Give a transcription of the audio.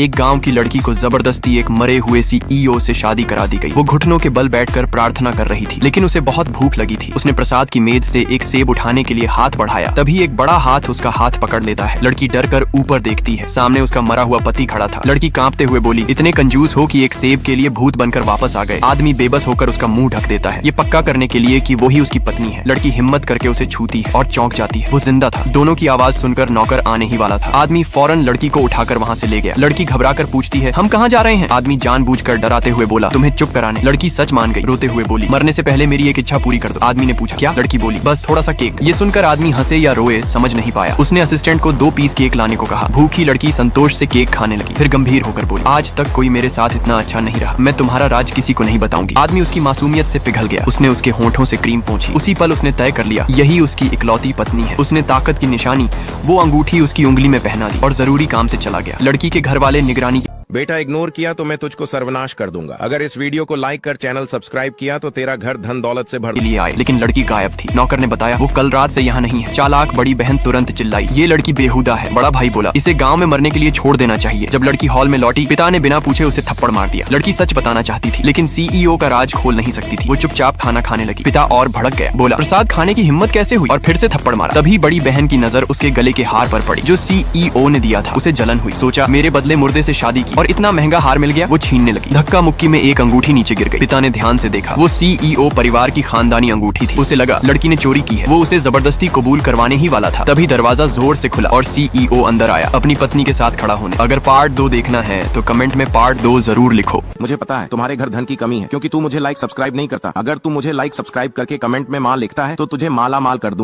एक गांव की लड़की को जबरदस्ती एक मरे हुए सीईओ से शादी करा दी गई। वो घुटनों के बल बैठकर प्रार्थना कर रही थी, लेकिन उसे बहुत भूख लगी थी। उसने प्रसाद की मेज से एक सेब उठाने के लिए हाथ बढ़ाया, तभी एक बड़ा हाथ उसका हाथ पकड़ लेता है। लड़की डर कर ऊपर देखती है, सामने उसका मरा हुआ पति खड़ा था। लड़की कांपते हुए बोली, इतने कंजूस हो कि एक सेब के लिए भूत बनकर वापस आ गए। आदमी बेबस होकर उसका मुंह ढक देता है, ये पक्का करने के लिए कि वही उसकी पत्नी है। लड़की हिम्मत करके उसे छूती है और चौंक जाती है, वो जिंदा था। दोनों की आवाज सुनकर नौकर आने ही वाला था। आदमी फौरन लड़की को उठाकर वहाँ से ले गया। लड़की घबराकर पूछती है, हम कहाँ जा रहे हैं? आदमी जानबूझकर डराते हुए बोला, तुम्हें चुप कराने। लड़की सच मान गई, रोते हुए बोली, मरने से पहले मेरी एक इच्छा पूरी कर दो। आदमी ने पूछा, क्या? लड़की बोली, बस थोड़ा सा केक। ये सुनकर आदमी हंसे या रोए समझ नहीं पाया। उसने असिस्टेंट को 2 पीस केक लाने को कहा। भूखी लड़की संतोष से केक खाने लगी, फिर गंभीर होकर बोली, आज तक कोई मेरे साथ इतना अच्छा नहीं रहा। मैं तुम्हारा राज किसी को नहीं बताऊंगी। आदमी उसकी मासूमियत से पिघल गया। उसने उसके होंठों से क्रीम पोंछी। उसी पल उसने तय कर लिया, यही उसकी इकलौती पत्नी है। उसने ताकत की निशानी, वो अंगूठी उसकी उंगली में पहना दी और जरूरी काम से चला गया। लड़की के घर वाले निगरानी बेटा इग्नोर किया तो मैं तुझको सर्वनाश कर दूंगा। अगर इस वीडियो को लाइक कर चैनल सब्सक्राइब किया तो तेरा घर धन दौलत से भर लिए आए, लेकिन लड़की गायब थी। नौकर ने बताया, वो कल रात से यहाँ नहीं है। चालाक बड़ी बहन तुरंत चिल्लाई, ये लड़की बेहुदा है। बड़ा भाई बोला, इसे गांव में मरने के लिए छोड़ देना चाहिए। जब लड़की हॉल में लौटी, पिता ने बिना पूछे उसे थप्पड़ मार दिया। लड़की सच बताना चाहती थी, लेकिन सीईओ का राज खोल नहीं सकती थी। वो चुपचाप खाना खाने लगी। पिता और भड़क गया, बोला, प्रसाद खाने की हिम्मत कैसे हुई? और फिर से थप्पड़ मारा। तभी बड़ी बहन की नजर उसके गले के हार पर पड़ी जो सीईओ ने दिया था। उसे जलन हुई, सोचा मेरे बदले मुर्दे से शादी की और इतना महंगा हार मिल गया। वो छीनने लगी। धक्का मुक्की में एक अंगूठी नीचे गिर गई। पिता ने ध्यान से देखा, वो सीईओ परिवार की खानदानी अंगूठी थी। उसे लगा लड़की ने चोरी की है। वो उसे जबरदस्ती कबूल करवाने ही वाला था। तभी दरवाजा जोर से खुला और सीईओ अंदर आया, अपनी पत्नी के साथ खड़ा होने। अगर पार्ट 2 देखना है तो कमेंट में पार्ट 2 जरूर लिखो। मुझे पता है तुम्हारे घर धन की कमी है, क्योंकि तू मुझे लाइक सब्सक्राइब नहीं करता। अगर तू मुझे लाइक सब्सक्राइब करके कमेंट में माँ लिखता है तो तुझे माला माल कर दूं।